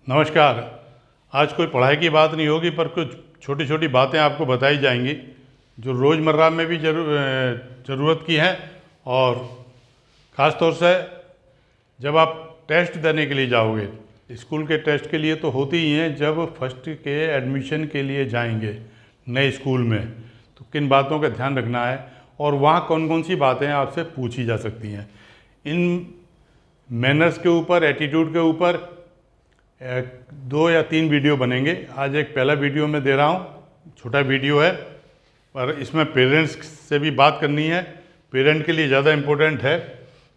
नमस्कार। आज कोई पढ़ाई की बात नहीं होगी, पर कुछ छोटी छोटी बातें आपको बताई जाएंगी जो रोज़मर्रा में भी ज़रूरत की हैं। और ख़ास तौर से जब आप टेस्ट देने के लिए जाओगे, स्कूल के टेस्ट के लिए तो होते ही हैं, जब फर्स्ट के एडमिशन के लिए जाएंगे नए स्कूल में, तो किन बातों का ध्यान रखना है और वहाँ कौन कौन सी बातें आपसे पूछी जा सकती हैं। इन मैनर्स के ऊपर, एटीट्यूड के ऊपर 2 या 3 वीडियो बनेंगे। आज एक पहला वीडियो मैं दे रहा हूँ, छोटा वीडियो है, पर इसमें पेरेंट्स से भी बात करनी है। पेरेंट के लिए ज़्यादा इम्पोर्टेंट है,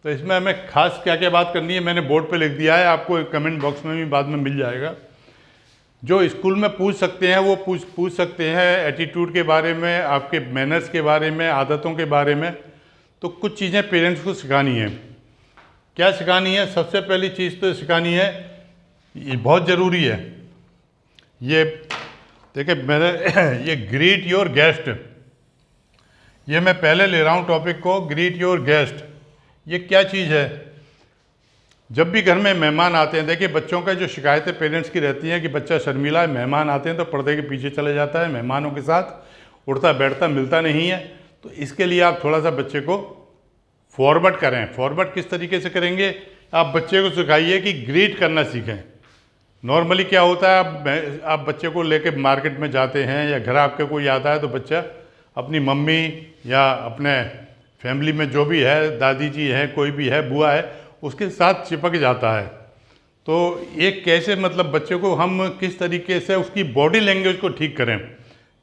तो इसमें हमें खास क्या क्या बात करनी है मैंने बोर्ड पे लिख दिया है, आपको कमेंट बॉक्स में भी बाद में मिल जाएगा। जो स्कूल में पूछ सकते हैं वो पूछ सकते हैं, एटीट्यूड के बारे में, आपके मैनर्स के बारे में, आदतों के बारे में। तो कुछ चीज़ें पेरेंट्स को सिखानी है। क्या सिखानी है? सबसे पहली चीज़ तो सिखानी है, ये बहुत ज़रूरी है। ये देखिए मेरे ये ग्रीट योर गेस्ट, ये मैं पहले ले रहा हूँ टॉपिक को, ग्रीट योर गेस्ट। ये क्या चीज़ है? जब भी घर में मेहमान आते हैं, देखिए बच्चों का जो शिकायतें पेरेंट्स की रहती हैं कि बच्चा शर्मीला है, मेहमान आते हैं तो पर्दे के पीछे चले जाता है, मेहमानों के साथ उठता बैठता मिलता नहीं है। तो इसके लिए आप थोड़ा सा बच्चे को फॉरवर्ड करें। फॉरवर्ड किस तरीके से करेंगे? आप बच्चे को सिखाइए कि ग्रीट करना सीखें। नॉर्मली क्या होता है, आप बच्चे को लेके मार्केट में जाते हैं या घर आपके कोई आता है, तो बच्चा अपनी मम्मी या अपने फैमिली में जो भी है, दादी जी हैं, कोई भी है, बुआ है, उसके साथ चिपक जाता है। तो ये कैसे, मतलब बच्चे को हम किस तरीके से उसकी बॉडी लैंग्वेज को ठीक करें।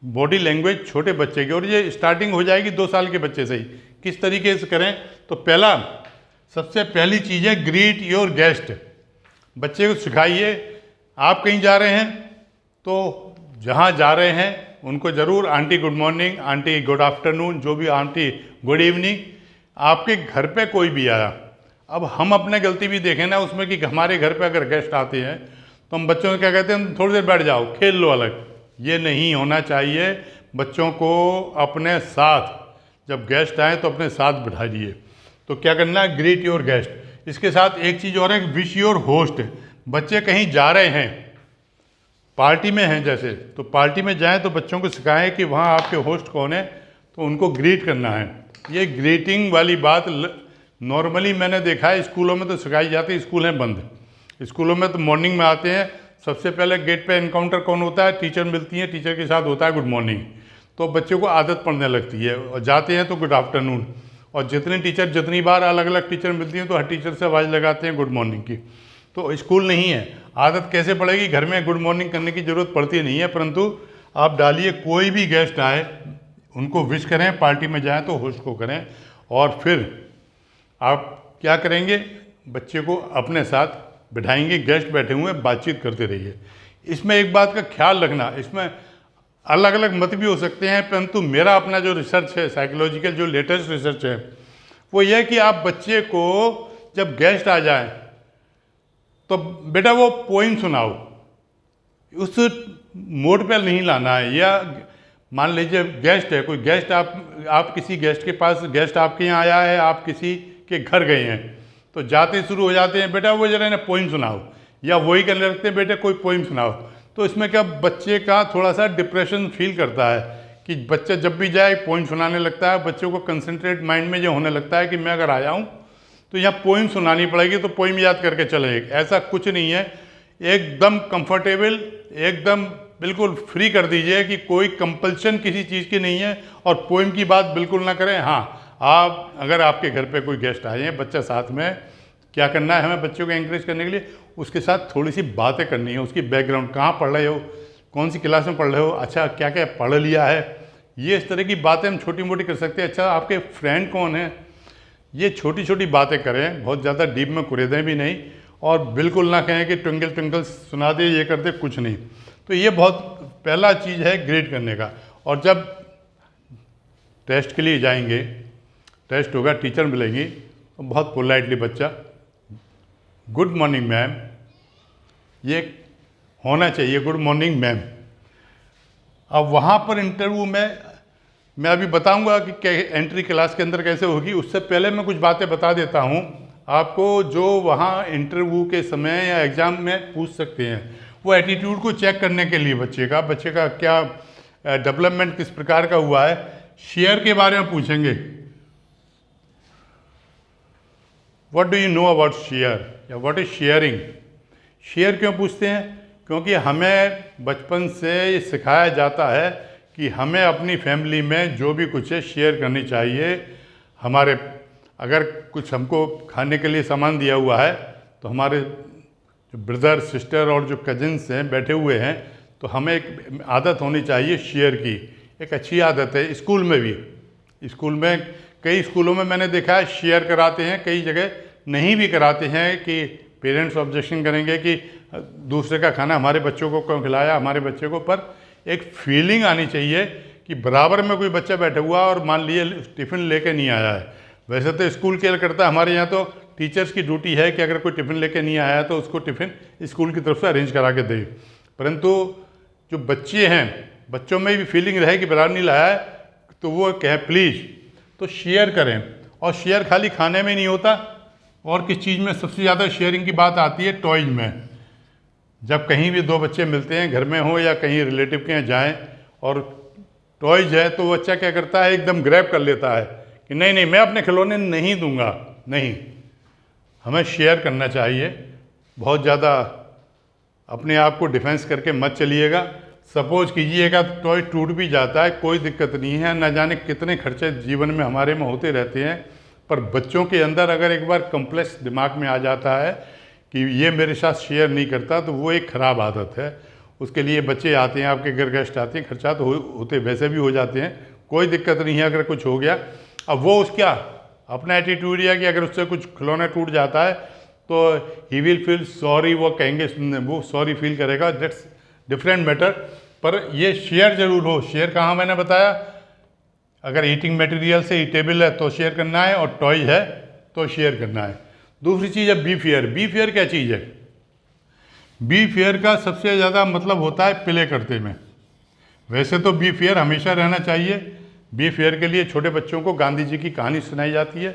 बॉडी लैंग्वेज छोटे बच्चे की, और ये स्टार्टिंग हो जाएगी 2 साल के बच्चे से ही, किस तरीके से करें। तो सबसे पहली चीज़ है ग्रीट योर गेस्ट। बच्चे को सिखाइए, आप कहीं जा रहे हैं तो जहाँ जा रहे हैं उनको ज़रूर aunty good morning, aunty good afternoon, जो भी, आंटी गुड इवनिंग। आपके घर पे कोई भी आया, अब हम अपने गलती भी देखें ना उसमें, कि हमारे घर पे अगर गेस्ट आते हैं तो हम बच्चों को क्या कहते हैं, थोड़ी देर बैठ जाओ, खेल लो अलग। ये नहीं होना चाहिए। बच्चों को अपने साथ, जब गेस्ट आए तो अपने साथ बिठाइए। तो क्या करना है, ग्रीट योर गेस्ट। इसके साथ एक चीज़ और है, विश योर होस्ट। बच्चे कहीं जा रहे हैं, पार्टी में हैं जैसे, तो पार्टी में जाएं तो बच्चों को सिखाएं कि वहाँ आपके होस्ट कौन है, तो उनको ग्रीट करना है। ये ग्रीटिंग वाली बात नॉर्मली मैंने देखा है स्कूलों में तो सिखाई जाती है। स्कूल हैं बंद, स्कूलों में तो मॉर्निंग में आते हैं, सबसे पहले गेट पे एनकाउंटर कौन होता है, टीचर मिलती है, टीचर के साथ होता है गुड मॉर्निंग। तो बच्चों को आदत पड़ने लगती है, और जाते हैं तो गुड आफ्टरनून। और जितनी बार अलग अलग टीचर मिलती हैं तो हर टीचर से आवाज़ लगाते हैं गुड मॉर्निंग की। तो स्कूल नहीं है, आदत कैसे पड़ेगी? घर में गुड मॉर्निंग करने की ज़रूरत पड़ती नहीं है, परंतु आप डालिए, कोई भी गेस्ट आए उनको विश करें, पार्टी में जाएं तो होस्ट को करें। और फिर आप क्या करेंगे, बच्चे को अपने साथ बिठाएंगे, गेस्ट बैठे हुए हैं, बातचीत करते रहिए। इसमें एक बात का ख्याल रखना, इसमें अलग अलग मत भी हो सकते हैं, परंतु मेरा अपना जो रिसर्च है, साइकोलॉजिकल जो लेटेस्ट रिसर्च है, वो यह है कि आप बच्चे को जब गेस्ट आ जाए तो बेटा वो पोइम सुनाओ। उस मोड पे नहीं लाना है। या मान लीजिए गेस्ट है, कोई गेस्ट, आप किसी गेस्ट के पास, गेस्ट आपके यहाँ आया है, आप किसी के घर गए हैं, तो जाते शुरू हो जाते हैं, बेटा वो जरा ना पोइम सुनाओ, या वही करने लगते हैं, बेटे कोई पोइम सुनाओ। तो इसमें क्या, बच्चे का थोड़ा सा डिप्रेशन फील करता है कि बच्चा जब भी जाए पोइम सुनाने लगता है। बच्चों को कंसंट्रेट माइंड में जो होने लगता है कि मैं अगर आया हूँ तो यहाँ पोइम सुनानी पड़ेगी, तो पोइम याद करके चले। ऐसा कुछ नहीं है, एकदम कंफर्टेबल, एकदम बिल्कुल फ्री कर दीजिए कि कोई कंपल्शन किसी चीज़ की नहीं है। और पोइम की बात बिल्कुल ना करें। हाँ, आप अगर आपके घर पे कोई गेस्ट आए हैं, बच्चा साथ में, क्या करना है हमें बच्चों को एंकरेज करने के लिए, उसके साथ थोड़ी सी बातें करनी है। उसकी बैकग्राउंड, कहाँ पढ़ रहे हो, कौन सी क्लास में पढ़ रहे हो, अच्छा क्या क्या पढ़ लिया है, ये इस तरह की बातें हम छोटी मोटी कर सकते हैं। अच्छा आपके फ्रेंड कौन है, ये छोटी छोटी बातें करें, बहुत ज़्यादा डीप में कुरेदें भी नहीं। और बिल्कुल ना कहें कि ट्विंकल ट्विंकल सुना दे, ये कर दे, कुछ नहीं। तो ये बहुत पहला चीज़ है ग्रेड करने का। और जब टेस्ट के लिए जाएंगे, टेस्ट होगा, टीचर मिलेंगी, तो बहुत पोलाइटली बच्चा गुड मॉर्निंग मैम, ये होना चाहिए, गुड मॉर्निंग मैम। अब वहाँ पर इंटरव्यू में मैं अभी बताऊंगा कि एंट्री क्लास के अंदर कैसे होगी, उससे पहले मैं कुछ बातें बता देता हूँ। आपको जो वहाँ इंटरव्यू के समय या एग्ज़ाम में पूछ सकते हैं, वो एटीट्यूड को चेक करने के लिए बच्चे का क्या डेवलपमेंट किस प्रकार का हुआ है, शेयर के बारे में पूछेंगे। What do you know about share या व्हाट इज़ शेयरिंग। शेयर क्यों पूछते हैं? क्योंकि हमें बचपन से ये सिखाया जाता है कि हमें अपनी फैमिली में जो भी कुछ है शेयर करनी चाहिए। हमारे अगर कुछ हमको खाने के लिए सामान दिया हुआ है तो हमारे जो ब्रदर सिस्टर और जो कजिन्स हैं बैठे हुए हैं, तो हमें एक आदत होनी चाहिए शेयर की। एक अच्छी आदत है। स्कूल में भी, स्कूल में कई स्कूलों में मैंने देखा है शेयर कराते हैं, कई जगह नहीं भी कराते हैं कि पेरेंट्स ऑब्जेक्शन करेंगे कि दूसरे का खाना हमारे बच्चों को क्यों खिलाया, हमारे बच्चे को। पर एक फीलिंग आनी चाहिए कि बराबर में कोई बच्चा बैठा हुआ और मान लिए टिफ़िन लेके नहीं आया है। वैसे तो स्कूल केयर करता है, हमारे यहाँ तो टीचर्स की ड्यूटी है कि अगर कोई टिफ़िन लेके नहीं आया तो उसको टिफ़िन स्कूल की तरफ से अरेंज करा के दे। परंतु जो बच्चे हैं, बच्चों में भी फीलिंग रहे कि बराबर नहीं लाया है तो वो कहें प्लीज़, तो शेयर करें। और शेयर खाली खाने में नहीं होता, और किस चीज़ में सबसे ज़्यादा शेयरिंग की बात आती है? टॉयज में। जब कहीं भी दो बच्चे मिलते हैं, घर में हो या कहीं रिलेटिव के यहाँ जाएँ और टॉयज है, तो बच्चा क्या करता है, एकदम ग्रैब कर लेता है कि नहीं नहीं मैं अपने खिलौने नहीं दूंगा। नहीं, हमें शेयर करना चाहिए। बहुत ज़्यादा अपने आप को डिफेंस करके मत चलिएगा। सपोज कीजिएगा टॉय टूट भी जाता है, कोई दिक्कत नहीं है। न जाने कितने खर्चे जीवन में हमारे में होते रहते हैं, पर बच्चों के अंदर अगर एक बार कॉम्प्लेक्स दिमाग में आ जाता है कि ये मेरे साथ शेयर नहीं करता, तो वो एक ख़राब आदत है। उसके लिए बच्चे आते हैं, आपके घर गेस्ट आते हैं, खर्चा तो होते वैसे भी हो जाते हैं, कोई दिक्कत नहीं है अगर कुछ हो गया। अब वो उसका अपना एटीट्यूड है कि अगर उससे कुछ खिलौना टूट जाता है तो ही विल फील सॉरी, वो कहेंगे, वो सॉरी फील करेगा, दैट्स डिफरेंट मैटर। पर ये शेयर ज़रूर हो। शेयर कहाँ मैंने बताया, अगर ईटिंग मटेरियल से ईटेबल है तो शेयर करना है, और टॉय है तो शेयर करना है। दूसरी चीज़ है बी फेयर। बी फेयर क्या चीज़ है? बी फेयर का सबसे ज़्यादा मतलब होता है प्ले करते में। वैसे तो बी फेयर हमेशा रहना चाहिए। बी फेयर के लिए छोटे बच्चों को गांधी जी की कहानी सुनाई जाती है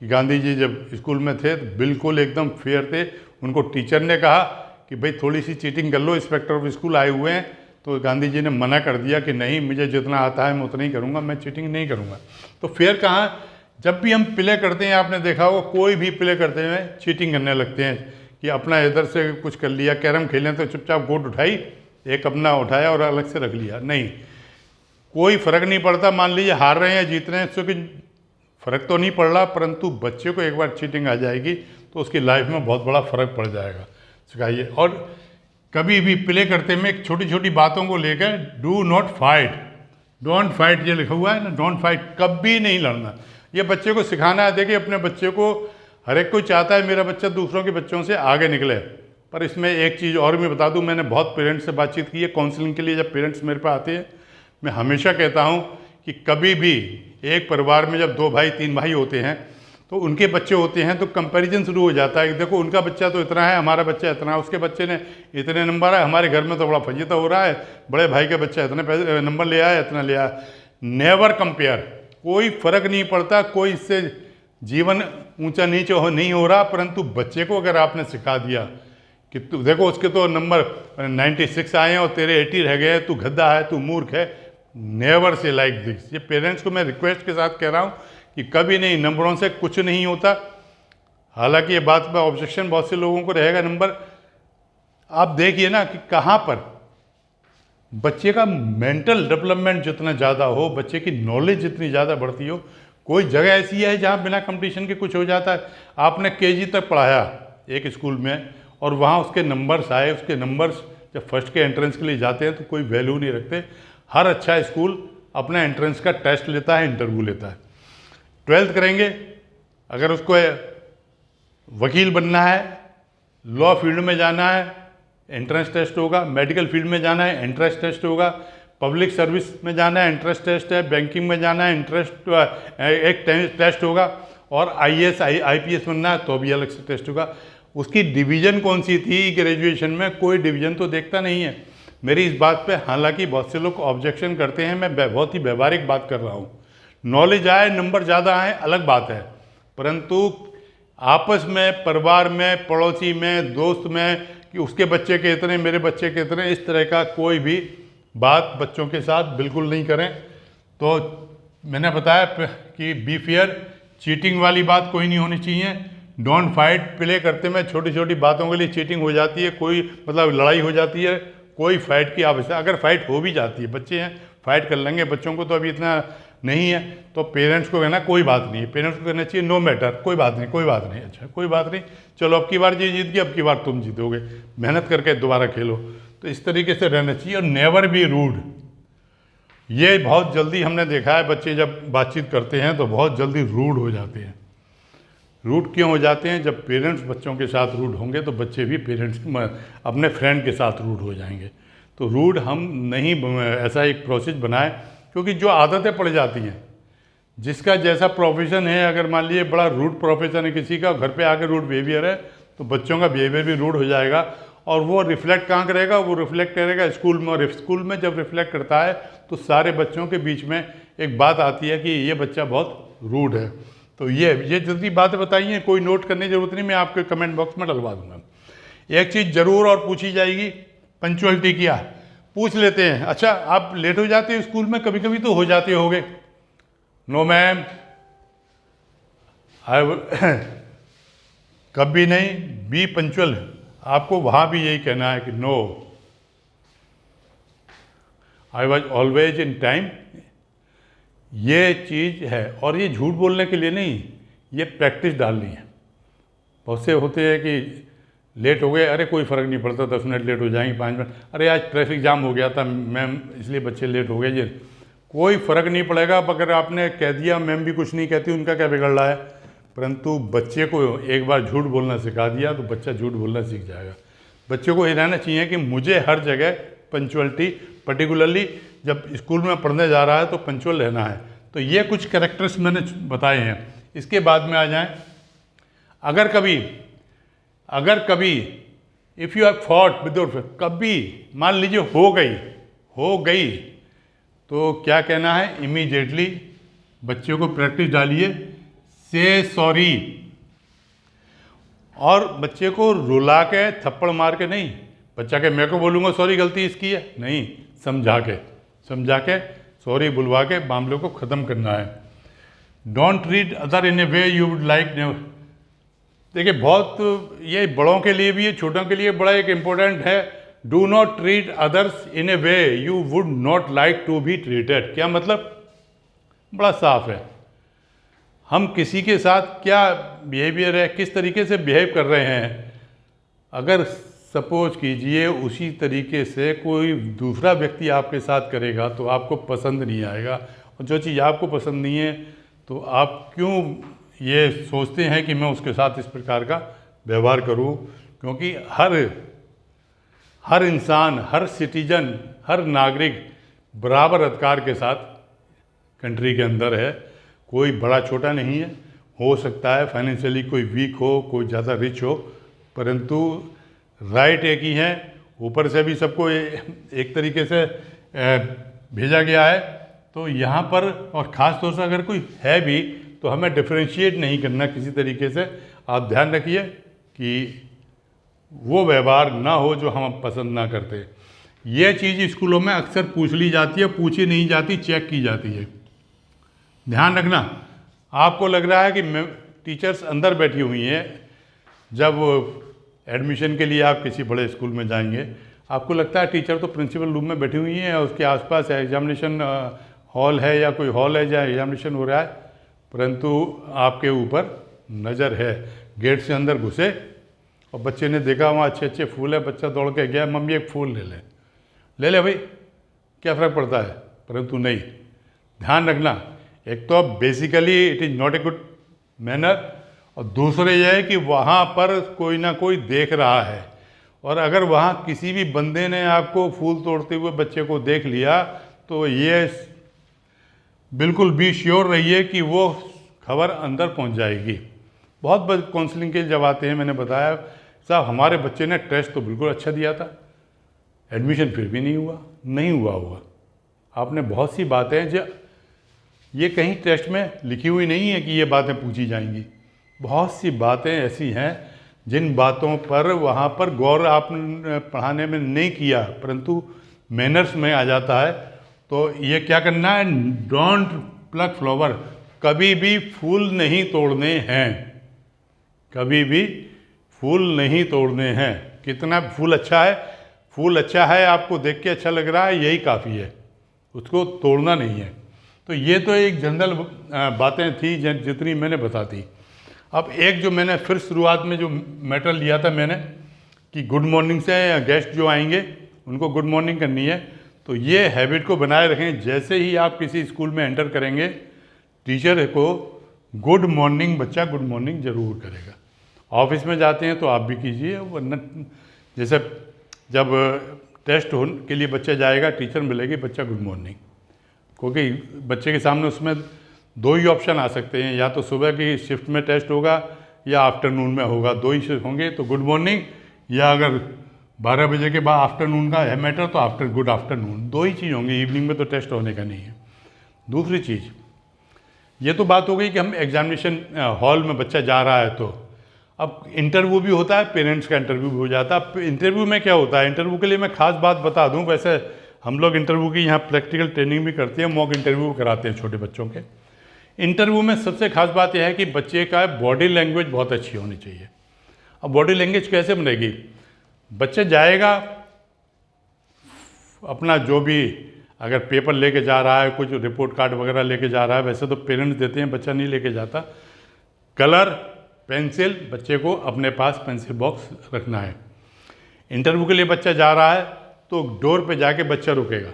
कि गांधी जी जब स्कूल में थे तो बिल्कुल एकदम फेयर थे। उनको टीचर ने कहा कि भाई थोड़ी सी चीटिंग कर लो, इंस्पेक्टर ऑफ स्कूल आए हुए हैं, तो गांधी जी ने मना कर दिया कि नहीं, मुझे जितना आता है मैं उतना ही करूँगा, मैं चीटिंग नहीं करूँगा। तो फेयर कहाँ? जब भी हम प्ले करते हैं, आपने देखा होगा कोई भी प्ले करते हुए चीटिंग करने लगते हैं कि अपना इधर से कुछ कर लिया। कैरम खेलें तो चुपचाप गोट उठाई, एक अपना उठाया और अलग से रख लिया। नहीं, कोई फ़र्क नहीं पड़ता। मान लीजिए हार रहे हैं जीत रहे हैं, इससे कोई फ़र्क तो नहीं पड़ रहा, परंतु बच्चे को एक बार चीटिंग आ जाएगी तो उसकी लाइफ में बहुत बड़ा फ़र्क पड़ जाएगा। सिखाइए। और कभी भी प्ले करते में छोटी छोटी बातों को लेकर do not fight, don't fight, ये लिखा हुआ है ना, डोंट फाइट, कभी नहीं लड़ना। ये बच्चे को सिखाना है। देखिए अपने बच्चे को, हर एक कोई चाहता है मेरा बच्चा दूसरों के बच्चों से आगे निकले। पर इसमें एक चीज़ और मैं बता दूं, मैंने बहुत पेरेंट्स से बातचीत की है काउंसलिंग के लिए। जब पेरेंट्स मेरे पास आते हैं, मैं हमेशा कहता हूं कि कभी भी एक परिवार में जब 2 भाई 3 भाई होते हैं तो उनके बच्चे होते हैं तो कंपैरिजन शुरू हो जाता है कि देखो उनका बच्चा तो इतना है, हमारा बच्चा इतना है, उसके बच्चे ने इतने नंबर है, हमारे घर में तो बड़ा फजीता हो रहा है, बड़े भाई का बच्चा इतने नंबर ले आया, इतना ले आया। Never compare. कोई फ़र्क नहीं पड़ता, कोई इससे जीवन ऊंचा नीचे नहीं हो रहा, परंतु बच्चे को अगर आपने सिखा दिया कि तू देखो उसके तो नंबर 96 आए हैं और तेरे 80 रह गए, तू गद्दा है, तू मूर्ख है, नेवर से लाइक दिस। ये पेरेंट्स को मैं रिक्वेस्ट के साथ कह रहा हूँ कि कभी नहीं, नंबरों से कुछ नहीं होता। हालांकि ये बात में ऑब्जेक्शन बहुत से लोगों को रहेगा, नंबर आप देखिए ना कि कहाँ पर बच्चे का मेंटल डेवलपमेंट जितना ज़्यादा हो, बच्चे की नॉलेज जितनी ज़्यादा बढ़ती हो, कोई जगह ऐसी है जहाँ बिना कंपटीशन के कुछ हो जाता है। आपने केजी तक पढ़ाया एक स्कूल में और वहाँ उसके नंबर्स आए, उसके नंबर्स जब फर्स्ट के एंट्रेंस के लिए जाते हैं तो कोई वैल्यू नहीं रखते। हर अच्छा स्कूल अपना एंट्रेंस का टेस्ट लेता है, इंटरव्यू लेता है। 12th करेंगे, अगर उसको वकील बनना है, लॉ फील्ड में जाना है, एंट्रेंस टेस्ट होगा। मेडिकल फील्ड में जाना है, एंट्रेंस टेस्ट होगा। पब्लिक सर्विस में जाना है, एंट्रेंस टेस्ट है। बैंकिंग में जाना है, एक टेस्ट होगा। और IAS IPS बनना है तो भी अलग से टेस्ट होगा। उसकी डिवीज़न कौन सी थी ग्रेजुएशन में, कोई डिवीज़न तो देखता नहीं है। मेरी इस बात पे हालांकि बहुत से लोग ऑब्जेक्शन करते हैं, मैं बहुत ही व्यवहारिक बात कर रहा हूँ। नॉलेज आए, नंबर ज़्यादा आए, अलग बात है, परंतु आपस में, परिवार में, पड़ोसी में, दोस्त में, कि उसके बच्चे के इतने, मेरे बच्चे के इतने, इस तरह का कोई भी बात बच्चों के साथ बिल्कुल नहीं करें। तो मैंने बताया कि बी फेयर, चीटिंग वाली बात कोई नहीं होनी चाहिए। डोंट फाइट, प्ले करते में छोटी छोटी बातों के लिए चीटिंग हो जाती है, कोई मतलब लड़ाई हो जाती है, कोई फाइट की आवश्यकता, अगर फाइट हो भी जाती है, बच्चे हैं फाइट कर लेंगे, बच्चों को तो अभी इतना नहीं है, तो पेरेंट्स को कहना कोई बात नहीं है, पेरेंट्स को कहना चाहिए नो मैटर, कोई बात नहीं, कोई बात नहीं, अच्छा कोई बात नहीं, चलो अब की बार ये जीत गई, अब की बार तुम जीतोगे, मेहनत करके दोबारा खेलो। तो इस तरीके से रहना चाहिए। और नेवर बी रूड, ये बहुत जल्दी हमने देखा है, बच्चे जब बातचीत करते हैं तो बहुत जल्दी रूड हो जाते हैं। रूड क्यों हो जाते हैं? जब पेरेंट्स बच्चों के साथ रूड होंगे तो बच्चे भी पेरेंट्स अपने फ्रेंड के साथ रूड हो जाएंगे। तो रूड हम नहीं, ऐसा एक प्रोसेस बनाए, क्योंकि जो आदतें पड़ जाती हैं, जिसका जैसा प्रोफेशन है, अगर मान लीजिए बड़ा रूड प्रोफेशन है किसी का, घर पे आके रूड बिहेवियर है, तो बच्चों का बिहेवियर भी रूड हो जाएगा। और वो रिफ्लेक्ट कहाँ करेगा? वो रिफ्लेक्ट करेगा स्कूल में, और स्कूल में जब रिफ्लेक्ट करता है तो सारे बच्चों के बीच में एक बात आती है कि ये बच्चा बहुत रूड है। तो ये जल्दी बातें बताई हैं, कोई नोट करने की जरूरत नहीं, मैं आपके कमेंट बॉक्स में डलवा दूंगा। एक चीज़ ज़रूर और पूछी जाएगी, पंचुअलिटी क्या पूछ लेते हैं। अच्छा, आप लेट हो जाते हो स्कूल में? कभी कभी तो हो जाते होगे। नो मैम, कभी नहीं, बी पंचुअल। आपको वहाँ भी यही कहना है कि no, I was always in time. ये चीज़ है, और ये झूठ बोलने के लिए नहीं, ये प्रैक्टिस डालनी है। बहुत से होते हैं कि लेट हो गए, अरे कोई फ़र्क नहीं पड़ता, 10 मिनट लेट हो जाएंगे, 5 मिनट, अरे आज ट्रैफिक जाम हो गया था मैम इसलिए बच्चे लेट हो गए। ये कोई फ़र्क नहीं पड़ेगा। अब अगर आपने कह दिया, मैम भी कुछ नहीं कहती, उनका क्या बिगड़ रहा है? परंतु बच्चे को एक बार झूठ बोलना सिखा दिया तो बच्चा झूठ बोलना सीख जाएगा। बच्चे को ये रहना चाहिए कि मुझे हर जगह पंचुअलिटी, पर्टिकुलरली जब स्कूल में पढ़ने जा रहा है तो पंचुअल रहना है। तो ये कुछ कैरेक्टर्स मैंने बताए हैं। इसके बाद में आ जाएं, अगर कभी if you have fought without, कभी मान लीजिए हो गई तो क्या कहना है? इमीडिएटली बच्चों को प्रैक्टिस डालिए, से सॉरी। और बच्चे को रुला के, थप्पड़ मार के नहीं, बच्चा के मैं को बोलूँगा सॉरी गलती इसकी है, नहीं, समझा के सॉरी बुलवा के मामले को ख़त्म करना है। Don't treat other in a way you would like never. देखिए, बहुत ये बड़ों के लिए भी है, छोटों के लिए बड़ा एक इम्पोर्टेंट है। Do not treat others in a way you would not like to be treated. क्या मतलब? बड़ा साफ है। हम किसी के साथ क्या बिहेवियर है, किस तरीके से बिहेव कर रहे हैं, अगर सपोज कीजिए उसी तरीके से कोई दूसरा व्यक्ति आपके साथ करेगा तो आपको पसंद नहीं आएगा। और जो चीज़ आपको पसंद नहीं है तो आप क्यों ये सोचते हैं कि मैं उसके साथ इस प्रकार का व्यवहार करूं? क्योंकि हर इंसान, हर सिटीजन, हर नागरिक बराबर अधिकार के साथ कंट्री के अंदर है। कोई बड़ा छोटा नहीं है। हो सकता है फाइनेंशियली कोई वीक हो, कोई ज़्यादा रिच हो, परंतु राइट एक ही है। ऊपर से भी सबको एक तरीके से भेजा गया है। तो यहाँ पर, और ख़ास तौर से अगर कोई है भी, तो हमें डिफरेंशिएट नहीं करना किसी तरीके से। आप ध्यान रखिए कि वो व्यवहार ना हो जो हम पसंद ना करते। ये चीज़ स्कूलों में अक्सर पूछ ली जाती है, पूछी नहीं जाती, चेक की जाती है। ध्यान रखना। आपको लग रहा है कि टीचर्स अंदर बैठी हुई हैं। जब एडमिशन के लिए आप किसी बड़े स्कूल में जाएंगे, आपको लगता है टीचर तो प्रिंसिपल रूम में बैठी हुई हैं और उसके आसपास एग्जामिनेशन हॉल है या कोई हॉल है जहाँ एग्जामिनेशन हो रहा है, परंतु आपके ऊपर नज़र है। गेट से अंदर घुसे और बच्चे ने देखा वहाँ अच्छे अच्छे फूल है, बच्चा दौड़ के गया, मम्मी एक फूल ले ले भाई, क्या फ़र्क पड़ता है, परंतु नहीं। ध्यान रखना, एक तो basically it is not a good manner, और दूसरे यह है कि वहाँ पर कोई ना कोई देख रहा है। और अगर वहाँ किसी भी बंदे ने आपको फूल तोड़ते हुए बच्चे को देख लिया तो ये बिल्कुल बी श्योर रहिए कि वो खबर अंदर पहुँच जाएगी। बहुत काउंसलिंग के जब आते हैं, मैंने बताया साहब हमारे बच्चे ने टेस्ट तो बिल्कुल अच्छा दिया था, एडमिशन फिर भी नहीं हुआ। आपने बहुत सी बातें जो ये कहीं टेस्ट में लिखी हुई नहीं है कि ये बातें पूछी जाएंगी, बहुत सी बातें ऐसी हैं जिन बातों पर वहाँ पर गौर आपने पढ़ाने में नहीं किया, परंतु मैनर्स में आ जाता है। तो ये क्या करना है, डोंट प्लक फ्लावर, कभी भी फूल नहीं तोड़ने हैं, कभी भी फूल नहीं तोड़ने हैं। कितना फूल अच्छा है, फूल अच्छा है, आपको देख के अच्छा लग रहा है, यही काफ़ी है, उसको तोड़ना नहीं है। तो ये तो एक जनरल बातें थी जितनी मैंने बता दी। अब एक जो मैंने फिर शुरुआत में जो मैटर लिया था मैंने कि गुड मॉर्निंग से गेस्ट जो आएंगे उनको गुड मॉर्निंग करनी है, तो ये हैबिट को बनाए रखें। जैसे ही आप किसी स्कूल में एंटर करेंगे, टीचर को गुड मॉर्निंग, बच्चा गुड मॉर्निंग ज़रूर करेगा। ऑफिस में जाते हैं तो आप भी कीजिए, वरना जैसे जब टेस्ट हो के लिए बच्चा जाएगा, टीचर मिलेगी, बच्चा गुड मॉर्निंग, क्योंकि बच्चे के सामने उसमें दो ही ऑप्शन आ सकते हैं, या तो सुबह की शिफ्ट में टेस्ट होगा या आफ्टरनून में होगा, दो ही होंगे। तो गुड मॉर्निंग, या अगर 12 बजे के बाद आफ्टरनून का है मैटर तो गुड आफ्टरनून, दो ही चीज़ होंगी। इवनिंग में तो टेस्ट होने का नहीं है। दूसरी चीज़, ये तो बात हो गई कि हम एग्जामिनेशन हॉल में बच्चा जा रहा है, तो अब इंटरव्यू भी होता है, पेरेंट्स का इंटरव्यू भी हो जाता है। अब इंटरव्यू में क्या होता है, इंटरव्यू के लिए मैं खास बात बता दूं, वैसे हम लोग इंटरव्यू की यहाँ प्रैक्टिकल ट्रेनिंग भी करते हैं, मॉक इंटरव्यू कराते हैं छोटे बच्चों के। इंटरव्यू में सबसे खास बात यह है कि बच्चे का बॉडी लैंग्वेज बहुत अच्छी होनी चाहिए। अब बॉडी लैंग्वेज कैसे बनेगी, बच्चा जाएगा अपना जो भी, अगर पेपर लेके जा रहा है, कुछ रिपोर्ट कार्ड वगैरह लेके जा रहा है, वैसे तो पेरेंट्स देते हैं, बच्चा नहीं लेके जाता। कलर, पेंसिल, बच्चे को अपने पास पेंसिल बॉक्स रखना है। इंटरव्यू के लिए बच्चा जा रहा है तो डोर पे जाके बच्चा रुकेगा,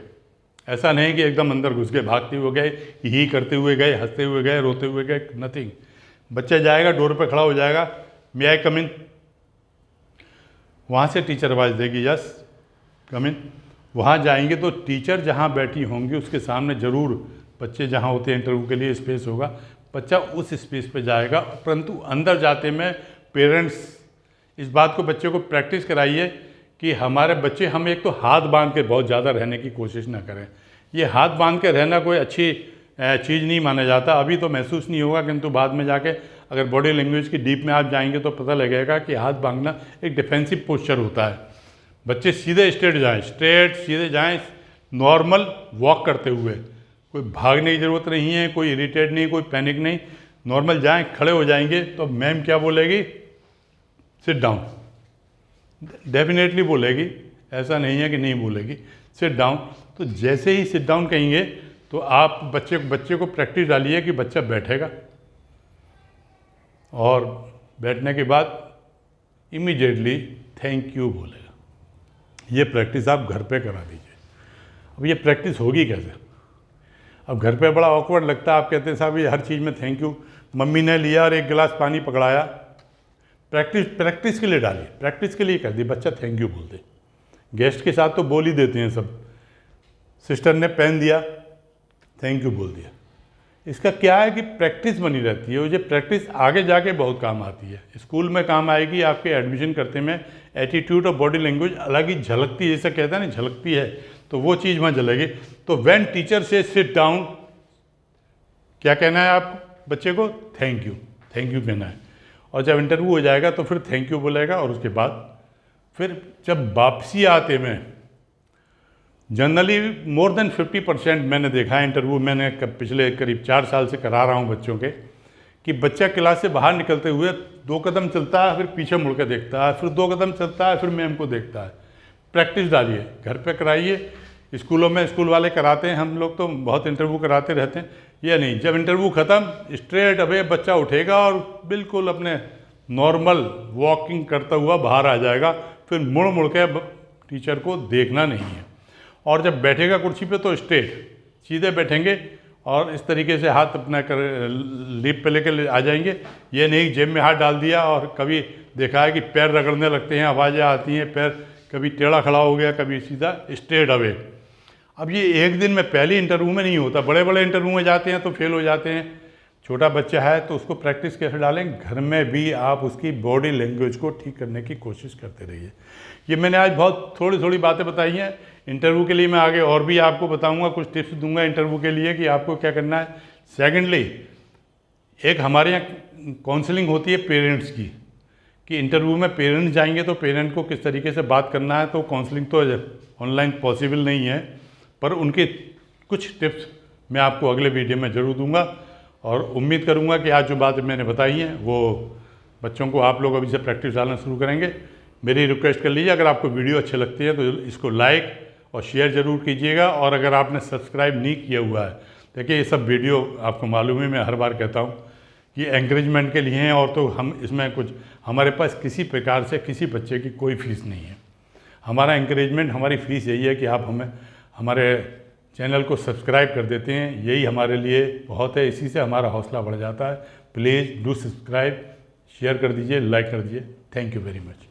ऐसा नहीं कि एकदम अंदर घुस गए, भागते हुए गए, ही करते हुए गए, हंसते हुए गए, रोते हुए गए, नथिंग। बच्चा जाएगा, डोर पे खड़ा हो जाएगा, मे आई कम इन, वहाँ से टीचर आवाज़ देगी यस कम इन। वहाँ जाएंगे तो टीचर जहाँ बैठी होंगी उसके सामने ज़रूर बच्चे जहाँ होते हैं इंटरव्यू के लिए स्पेस होगा, बच्चा उस स्पेस पे जाएगा। परंतु अंदर जाते में पेरेंट्स इस बात को बच्चे को प्रैक्टिस कराइए कि हमारे बच्चे, हम एक तो हाथ बांध के बहुत ज़्यादा रहने की कोशिश ना करें। ये हाथ बांध के रहना कोई अच्छी चीज़ नहीं माना जाता। अभी तो महसूस नहीं होगा, किंतु बाद में जाके अगर बॉडी लैंग्वेज की डीप में आप जाएंगे तो पता लगेगा कि हाथ बांधना एक डिफेंसिव पोस्चर होता है। बच्चे सीधे स्ट्रेट सीधे जाएँ, नॉर्मल वॉक करते हुए, कोई भागने की ज़रूरत नहीं है, कोई इरिटेट नहीं, कोई पैनिक नहीं, नॉर्मल जाएं, खड़े हो जाएंगे तो मैम क्या बोलेगी, सिट डाउन, डेफिनेटली बोलेगी, ऐसा नहीं है कि नहीं बोलेगी, सिट डाउन। तो जैसे ही सिट डाउन कहेंगे तो आप बच्चे को प्रैक्टिस डालिए कि बच्चा बैठेगा, और बैठने के बाद इमीडिएटली थैंक यू बोलेगा। ये प्रैक्टिस आप घर पे करा दीजिए। अब ये प्रैक्टिस होगी कैसे, अब घर पे बड़ा ऑकवर्ड लगता है, आप कहते हैं साहब ये हर चीज़ में थैंक यू, मम्मी ने लिया और एक गिलास पानी पकड़ाया, प्रैक्टिस के लिए डालिए, प्रैक्टिस के लिए कर दी, बच्चा थैंक यू बोल दे। गेस्ट के साथ तो बोल ही देते हैं सब, सिस्टर ने पेन दिया, थैंक यू बोल दिया। इसका क्या है कि प्रैक्टिस बनी रहती है, वो जो प्रैक्टिस आगे जाके बहुत काम आती है, स्कूल में काम आएगी, आपके एडमिशन करते में एटीट्यूड और बॉडी लैंग्वेज अलग ही झलकती है, जैसा कहता है ना झलकती है, तो वो चीज़ वहाँ जलेगी। तो व्हेन टीचर से सिट डाउन, क्या कहना है आप बच्चे को, थैंक यू कहना है। और जब इंटरव्यू हो जाएगा तो फिर थैंक यू बोलेगा, और उसके बाद फिर जब वापसी आते में जनरली मोर देन 50% मैंने देखा है इंटरव्यू, मैंने पिछले करीब 4 साल से करा रहा हूँ बच्चों के, कि बच्चा क्लास से बाहर निकलते हुए 2 कदम चलता है, फिर पीछे मुड़ के देखता है, फिर 2 कदम चलता है, फिर मैम को देखता है। प्रैक्टिस डालिए, घर पे कराइए। स्कूलों में स्कूल वाले कराते हैं, हम लोग तो बहुत इंटरव्यू कराते रहते हैं। ये नहीं, जब इंटरव्यू ख़त्म स्ट्रेट अवे बच्चा उठेगा और बिल्कुल अपने नॉर्मल वॉकिंग करता हुआ बाहर आ जाएगा, फिर मुड़ मुड़ के टीचर को देखना नहीं है। और जब बैठेगा कुर्सी पे तो स्ट्रेट सीधे बैठेंगे, और इस तरीके से हाथ अपना कर लिप पे लेकर आ जाएंगे। ये नहीं जेब में हाथ डाल दिया, और कभी देखा है कि पैर रगड़ने लगते हैं, आवाज़ें आती हैं, पैर कभी टेढ़ा खड़ा हो गया, कभी सीधा, स्ट्रेट अवे। अब ये एक दिन में पहले इंटरव्यू में नहीं होता, बड़े बड़े इंटरव्यू में जाते हैं तो फेल हो जाते हैं। छोटा बच्चा है तो उसको प्रैक्टिस कैसे डालें, घर में भी आप उसकी बॉडी लैंग्वेज को ठीक करने की कोशिश करते रहिए। ये मैंने आज बहुत थोड़ी बातें बताई हैं इंटरव्यू के लिए। मैं आगे और भी आपको बताऊंगा, कुछ टिप्स दूंगा इंटरव्यू के लिए कि आपको क्या करना है। सेकेंडली, एक हमारे यहाँ काउंसलिंग होती है पेरेंट्स की, कि इंटरव्यू में पेरेंट्स जाएंगे तो पेरेंट को किस तरीके से बात करना है। तो काउंसलिंग तो ऑनलाइन पॉसिबल नहीं है, पर उनके कुछ टिप्स मैं आपको अगले वीडियो में ज़रूर दूंगा। और उम्मीद करूंगा कि आज जो बात मैंने बताई हैं वो बच्चों को आप लोग अभी से प्रैक्टिस डालना शुरू करेंगे। मेरी रिक्वेस्ट कर लीजिए, अगर आपको वीडियो अच्छे लगती है तो इसको लाइक और शेयर ज़रूर कीजिएगा। और अगर आपने सब्सक्राइब नहीं किया हुआ है, देखिए ये सब वीडियो आपको मालूम है, मैं हर बार कहता हूँ कि एंकरेजमेंट के लिए हैं, और तो हम इसमें कुछ, हमारे पास किसी प्रकार से किसी बच्चे की कोई फीस नहीं है। हमारा एंकरेजमेंट, हमारी फ़ीस यही है कि आप हमें हमारे चैनल को सब्सक्राइब कर देते हैं, यही हमारे लिए बहुत है। इसी से हमारा हौसला बढ़ जाता है। प्लीज़ डू सब्सक्राइब, शेयर कर दीजिए, लाइक कर दीजिए। Thank you very much.